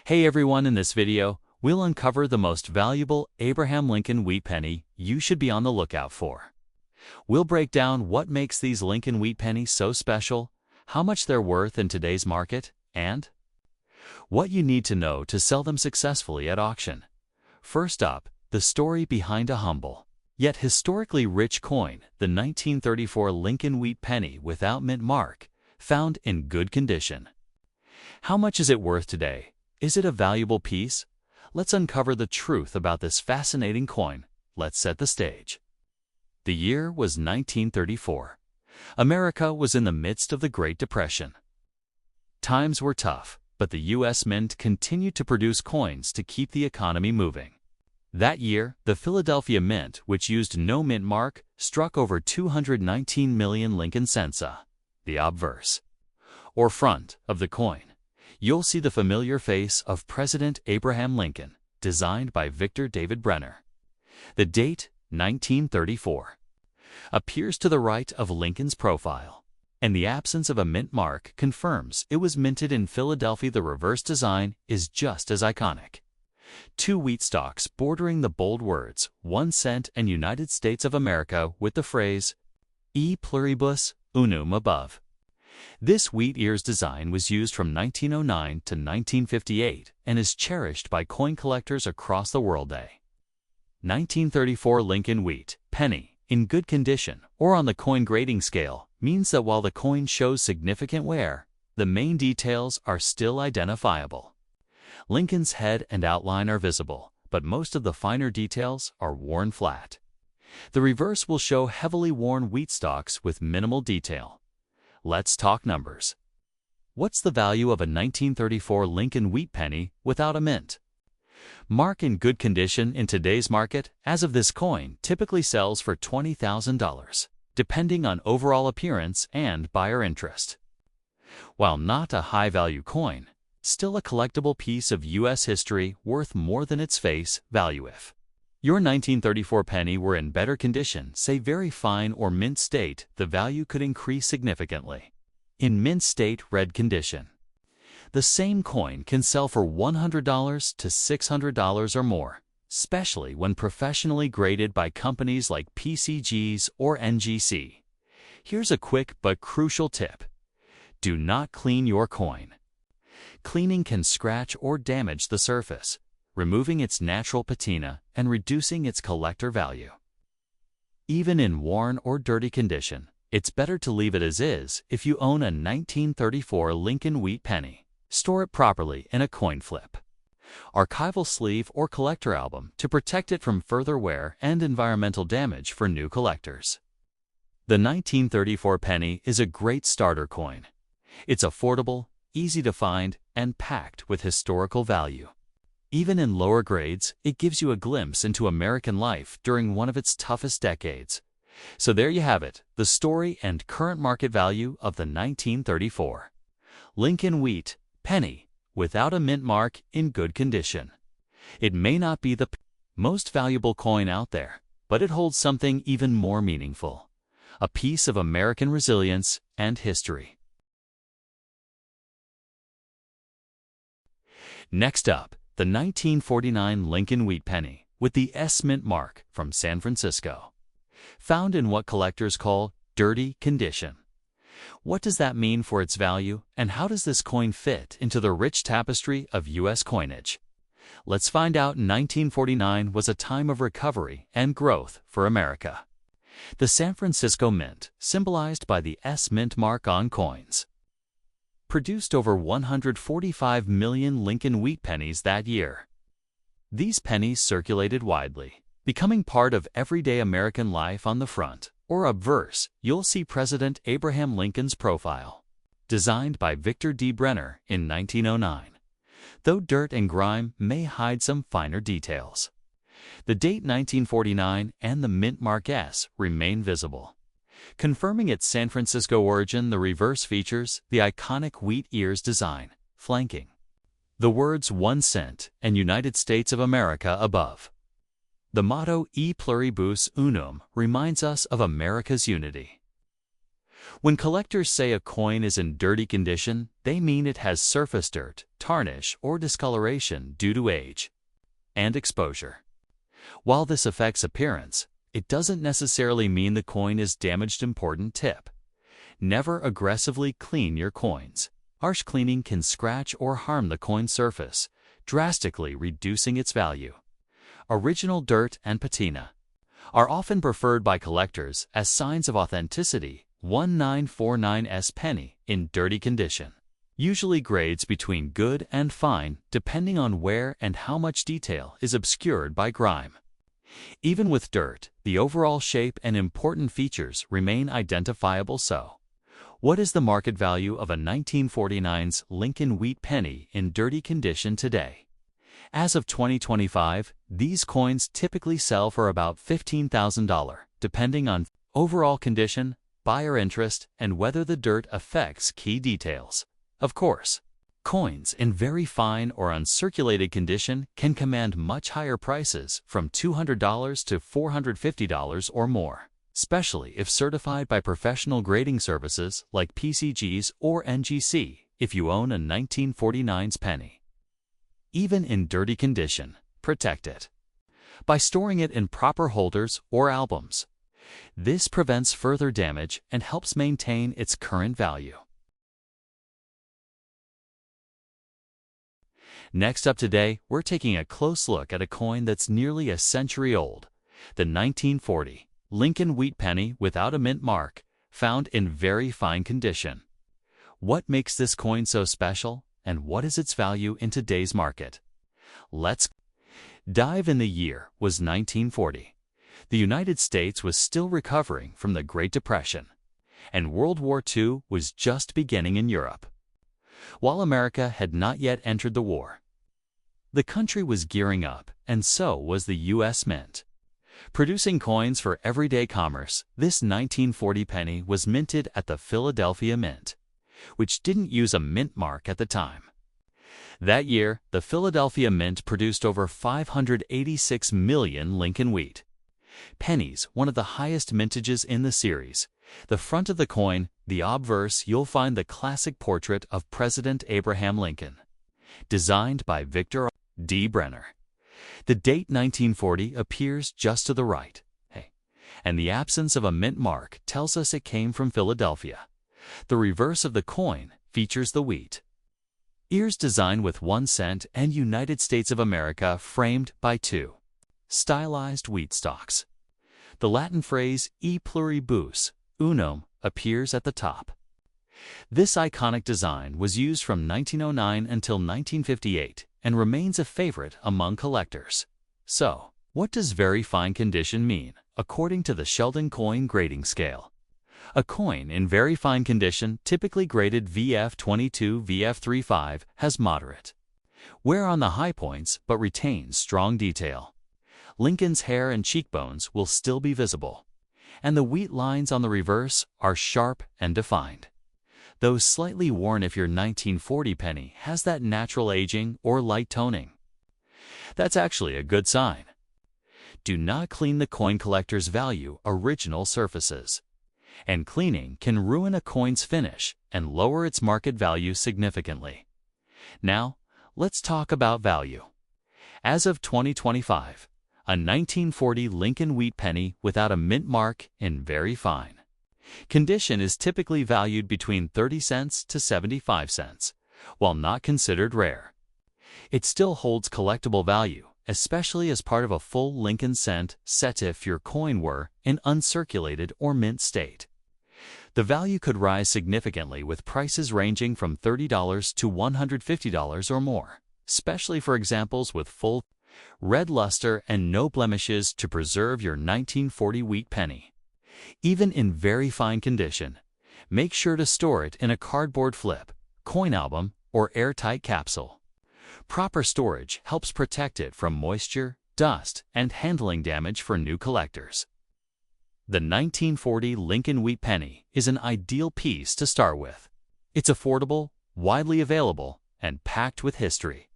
Hey everyone, in this video, we'll uncover the most valuable Abraham Lincoln wheat penny you should be on the lookout for. We'll break down what makes these Lincoln wheat pennies so special, how much they're worth in today's market, and what you need to know to sell them successfully at auction. First up, the story behind a humble, yet historically rich coin, the 1934 Lincoln wheat penny without mint mark, found in good condition. How much is it worth today? Is it a valuable piece? Let's uncover the truth about this fascinating coin. Let's set the stage. The year was 1934. America was in the midst of the Great Depression. Times were tough, but the U.S. Mint continued to produce coins to keep the economy moving. That year, the Philadelphia Mint, which used no mint mark, struck over 219 million Lincoln cents. The obverse, or front, of the coin, you'll see the familiar face of President Abraham Lincoln, designed by Victor David Brenner. The date, 1934, appears to the right of Lincoln's profile, and the absence of a mint mark confirms it was minted in Philadelphia. The reverse design is just as iconic. Two wheat stalks bordering the bold words, 1 cent and United States of America, with the phrase, E pluribus unum above. This wheat ears design was used from 1909 to 1958 and is cherished by coin collectors across the world. 1934 Lincoln wheat penny, in good condition or on the coin grading scale, means that while the coin shows significant wear, the main details are still identifiable. Lincoln's head and outline are visible, but most of the finer details are worn flat. The reverse will show heavily worn wheat stalks with minimal detail. Let's talk numbers. What's the value of a 1934 Lincoln wheat penny without a mint mark in good condition in today's market? As of this coin typically sells for $20,000, depending on overall appearance and buyer interest. While not a high-value coin, still a collectible piece of U.S. history worth more than its face value. If your 1934 penny were in better condition, say very fine or mint state, the value could increase significantly. In mint state red condition, the same coin can sell for $100 to $600 or more, especially when professionally graded by companies like PCGs or NGC. Here's a quick but crucial tip. Do not clean your coin. Cleaning can scratch or damage the surface, removing its natural patina and reducing its collector value. Even in worn or dirty condition, it's better to leave it as is. If you own a 1934 Lincoln wheat penny, store it properly in a coin flip, archival sleeve or collector album to protect it from further wear and environmental damage for new collectors. The 1934 penny is a great starter coin. It's affordable, easy to find, and packed with historical value. Even in lower grades, it gives you a glimpse into American life during one of its toughest decades. So there you have it, the story and current market value of the 1934 Lincoln wheat penny without a mint mark in good condition. It may not be the most valuable coin out there, but it holds something even more meaningful, a piece of American resilience and history. Next up, the 1949 Lincoln wheat penny with the S mint mark from San Francisco, found in what collectors call dirty condition. What does that mean for its value, and how does this coin fit into the rich tapestry of U.S. coinage? Let's find out. 1949 was a time of recovery and growth for America. The San Francisco Mint, symbolized by the S mint mark on coins, produced over 145 million Lincoln wheat pennies that year. These pennies circulated widely, becoming part of everyday American life. On the front, or obverse, you'll see President Abraham Lincoln's profile, designed by Victor D. Brenner in 1909, though dirt and grime may hide some finer details. The date 1949 and the mint mark S remain visible, confirming its San Francisco origin. The reverse features the iconic wheat ears design, flanking the words 1 cent and United States of America above. The motto E pluribus unum reminds us of America's unity. When collectors say a coin is in dirty condition, they mean it has surface dirt, tarnish, or discoloration due to age and exposure. While this affects appearance, it doesn't necessarily mean the coin is damaged. Important tip: never aggressively clean your coins. Harsh cleaning can scratch or harm the coin surface, drastically reducing its value. Original dirt and patina are often preferred by collectors as signs of authenticity. 1949's penny in dirty condition usually grades between good and fine, depending on where and how much detail is obscured by grime. Even with dirt, the overall shape and important features remain identifiable. So, what is the market value of a 1949's Lincoln wheat penny in dirty condition today? As of 2025, these coins typically sell for about $15,000, depending on overall condition, buyer interest, and whether the dirt affects key details. Of course, coins in very fine or uncirculated condition can command much higher prices, from $200 to $450 or more, especially if certified by professional grading services like PCGs or NGC. If you own a 1949's penny, even in dirty condition, protect it by storing it in proper holders or albums. This prevents further damage and helps maintain its current value. Next up today, we're taking a close look at a coin that's nearly a century old, the 1940 Lincoln wheat penny without a mint mark, found in very fine condition. What makes this coin so special, and what is its value in today's market? Let's dive in. The year was 1940. The United States was still recovering from the Great Depression, and World War II was just beginning in Europe. While America had not yet entered the war, the country was gearing up, and so was the U.S. Mint. Producing coins for everyday commerce, this 1940 penny was minted at the Philadelphia Mint, which didn't use a mint mark at the time. That year, the Philadelphia Mint produced over 586 million Lincoln wheat pennies, one of the highest mintages in the series. The front of the coin, the obverse, you'll find the classic portrait of President Abraham Lincoln, designed by Victor D. Brenner. The date 1940 appears just to the right, and the absence of a mint mark tells us it came from Philadelphia. The reverse of the coin features the wheat ears design with 1 cent and United States of America framed by 2 stylized wheat stalks. The Latin phrase e pluribus unum appears at the top. This iconic design was used from 1909 until 1958 and remains a favorite among collectors. So, what does very fine condition mean, according to the Sheldon Coin Grading Scale? A coin in very fine condition, typically graded VF22 VF35, has moderate wear on the high points but retains strong detail. Lincoln's hair and cheekbones will still be visible, and the wheat lines on the reverse are sharp and defined, though slightly worn if your 1940 penny has that natural aging or light toning. That's actually a good sign. Do not clean the coin collector's value original surfaces, and cleaning can ruin a coin's finish and lower its market value significantly. Now, let's talk about value. As of 2025, a 1940 Lincoln wheat penny without a mint mark in very fine condition is typically valued between 30 cents to 75 cents. While not considered rare, it still holds collectible value, especially as part of a full Lincoln cent set if your coin were in uncirculated or mint state. The value could rise significantly, with prices ranging from $30 to $150 or more, especially for examples with full red luster and no blemishes to preserve your 1940 wheat penny. Even in very fine condition, make sure to store it in a cardboard flip, coin album, or airtight capsule. Proper storage helps protect it from moisture, dust, and handling damage for new collectors. The 1940 Lincoln wheat penny is an ideal piece to start with. It's affordable, widely available, and packed with history.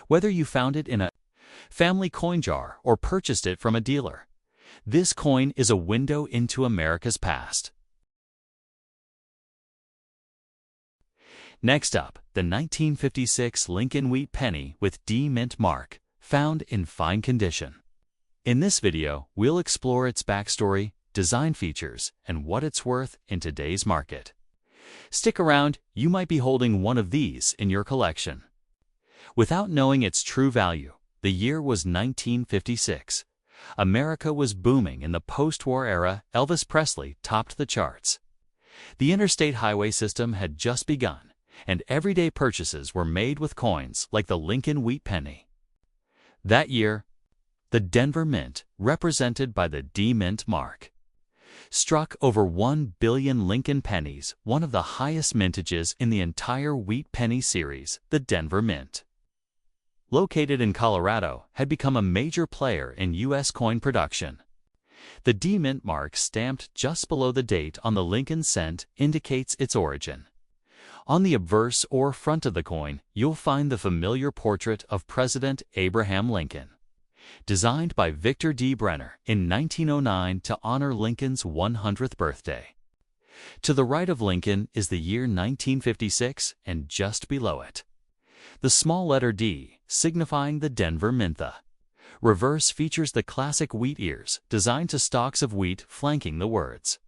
Whether you found it in a family coin jar or purchased it from a dealer, this coin is a window into America's past. Next up, the 1956 Lincoln Wheat Penny with D mint mark, found in fine condition. In this video, we'll explore its backstory, design features, and what it's worth in today's market. Stick around, you might be holding one of these in your collection. Without knowing its true value, the year was 1956. America was booming in the post-war era. Elvis Presley topped the charts. The interstate highway system had just begun, and everyday purchases were made with coins like the Lincoln Wheat Penny. That year, the Denver Mint, represented by the D mint mark, struck over 1 billion Lincoln pennies, one of the highest mintages in the entire Wheat Penny series. The Denver Mint, located in Colorado, had become a major player in U.S. coin production. The D mint mark, stamped just below the date on the Lincoln cent, indicates its origin. On the obverse or front of the coin, you'll find the familiar portrait of President Abraham Lincoln, designed by Victor D. Brenner in 1909 to honor Lincoln's 100th birthday. To the right of Lincoln is the year 1956, and just below it, the small letter D, signifying the Denver Mint. The reverse features the classic wheat ears, designed to stalks of wheat, flanking the words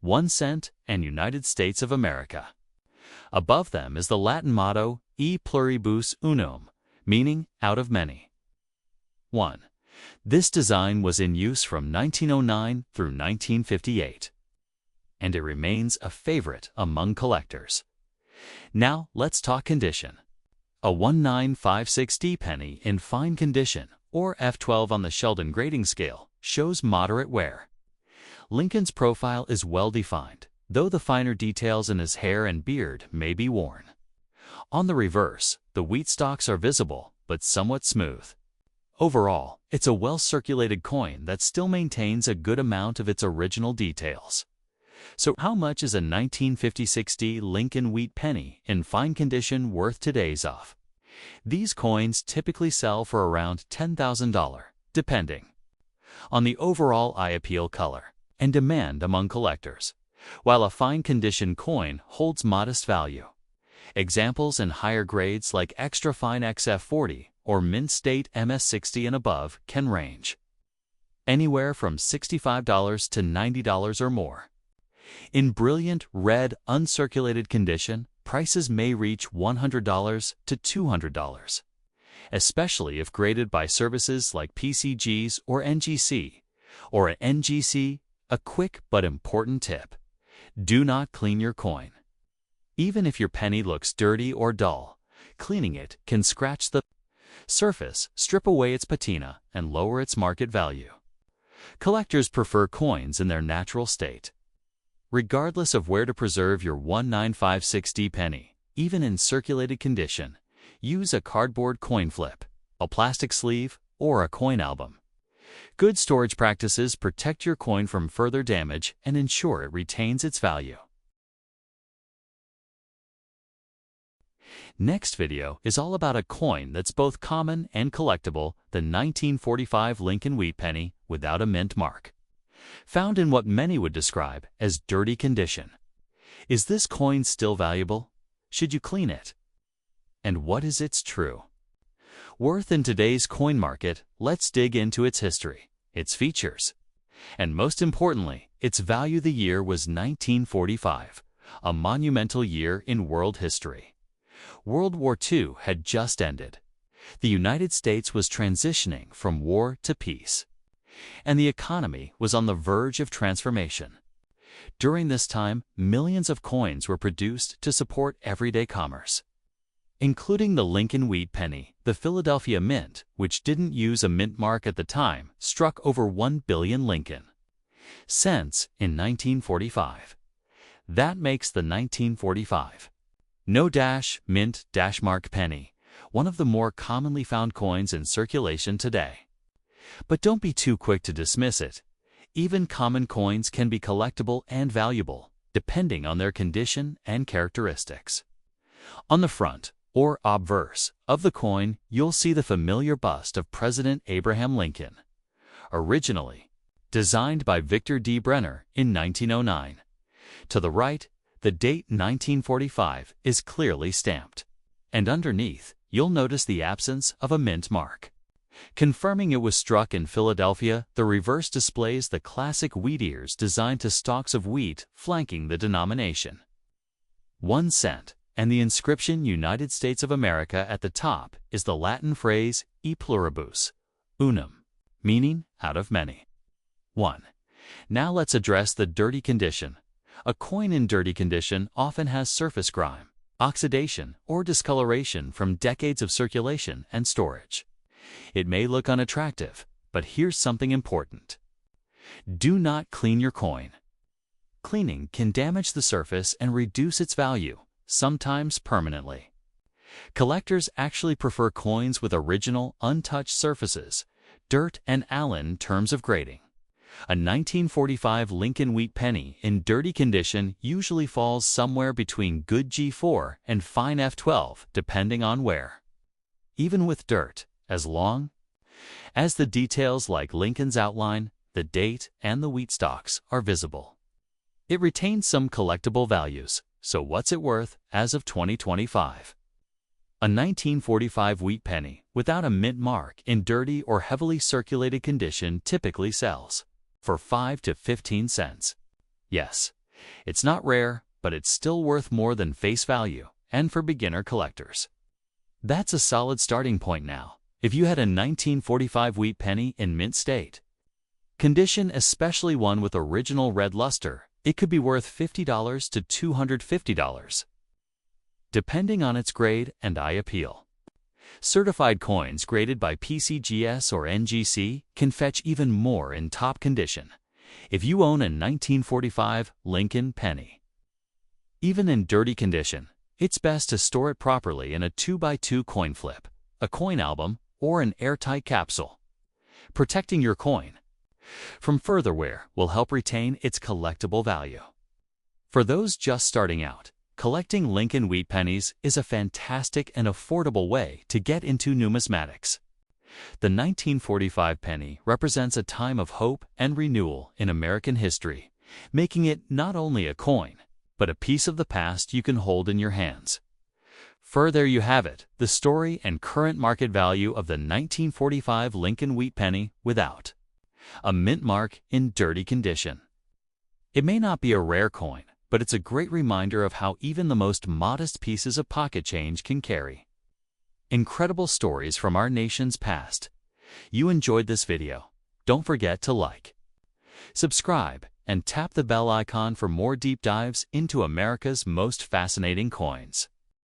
1 cent and United States of America. Above them is the Latin motto, E pluribus unum, meaning out of many. 1. This design was in use from 1909 through 1958, and it remains a favorite among collectors. Now let's talk condition. A 1956 penny in fine condition, or F12 on the Sheldon grading scale, shows moderate wear. Lincoln's profile is well defined, though the finer details in his hair and beard may be worn. On the reverse, the wheat stalks are visible, but somewhat smooth. Overall, it's a well-circulated coin that still maintains a good amount of its original details. So how much is a 1956 Lincoln Wheat Penny in fine condition worth today's off? These coins typically sell for around $10,000, depending on the overall eye appeal, color, and demand among collectors, while a fine condition coin holds modest value. Examples in higher grades like extra fine XF40 or mint state MS60 and above can range anywhere from $65 to $90 or more. In brilliant, red, uncirculated condition, prices may reach $100 to $200, especially if graded by services like PCGs or NGC. Or at NGC, a quick but important tip: do not clean your coin. Even if your penny looks dirty or dull, cleaning it can scratch the surface, strip away its patina, and lower its market value. Collectors prefer coins in their natural state. Regardless of where to preserve your 1956 penny, even in circulated condition, use a cardboard coin flip, a plastic sleeve, or a coin album. Good storage practices protect your coin from further damage and ensure it retains its value. Next video is all about a coin that's both common and collectible, the 1945 Lincoln Wheat Penny without a mint mark, found in what many would describe as dirty condition. Is this coin still valuable? Should you clean it? And what is its true worth in today's coin market? Let's dig into its history, its features, and most importantly, its value. The year was 1945, a monumental year in world history. World War II had just ended. The United States was transitioning from war to peace, and the economy was on the verge of transformation. During this time, millions of coins were produced to support everyday commerce, including the Lincoln Wheat Penny. The Philadelphia Mint, which didn't use a mint mark at the time, struck over 1 billion Lincoln cents in 1945. That makes the 1945 no-mint mark penny one of the more commonly found coins in circulation today. But don't be too quick to dismiss it. Even common coins can be collectible and valuable, depending on their condition and characteristics. On the front, or obverse, of the coin, you'll see the familiar bust of President Abraham Lincoln, originally designed by Victor D. Brenner in 1909. To the right, The date 1945 is clearly stamped, and underneath, you'll notice the absence of a mint mark. Confirming it was struck in Philadelphia, the reverse displays the classic wheat ears designed to stalks of wheat flanking the denomination. 1 cent, and the inscription United States of America at the top is the Latin phrase e pluribus unum, meaning out of many. 1. Now let's address the dirty condition. A coin in dirty condition often has surface grime, oxidation, or discoloration from decades of circulation and storage. It may look unattractive, but here's something important. Do not clean your coin. Cleaning can damage the surface and reduce its value, sometimes permanently. Collectors actually prefer coins with original, untouched surfaces, dirt and Allen terms of grading. A 1945 Lincoln wheat penny in dirty condition usually falls somewhere between good G4 and fine F12, depending on wear. Even with dirt, as long as the details like Lincoln's outline, the date, and the wheat stalks are visible, it retains some collectible values. So what's it worth as of 2025? A 1945 wheat penny without a mint mark in dirty or heavily circulated condition typically sells for 5 to 15 cents. Yes, it's not rare, but it's still worth more than face value, and for beginner collectors. That's a solid starting point now. If you had a 1945 wheat penny in mint state condition, especially one with original red luster, it could be worth $50 to $250, depending on its grade and eye appeal. Certified coins graded by PCGS or NGC can fetch even more in top condition if you own a 1945 Lincoln penny. Even in dirty condition, it's best to store it properly in a 2x2 coin flip, a coin album, or an airtight capsule. Protecting your coin from further wear will help retain its collectible value. For those just starting out, collecting Lincoln wheat pennies is a fantastic and affordable way to get into numismatics. The 1945 penny represents a time of hope and renewal in American history, making it not only a coin, but a piece of the past you can hold in your hands. There you have it, the story and current market value of the 1945 Lincoln wheat penny without a mint mark in dirty condition. It may not be a rare coin, but it's a great reminder of how even the most modest pieces of pocket change can carry incredible stories from our nation's past. You enjoyed this video? Don't forget to like, subscribe, and tap the bell icon for more deep dives into America's most fascinating coins.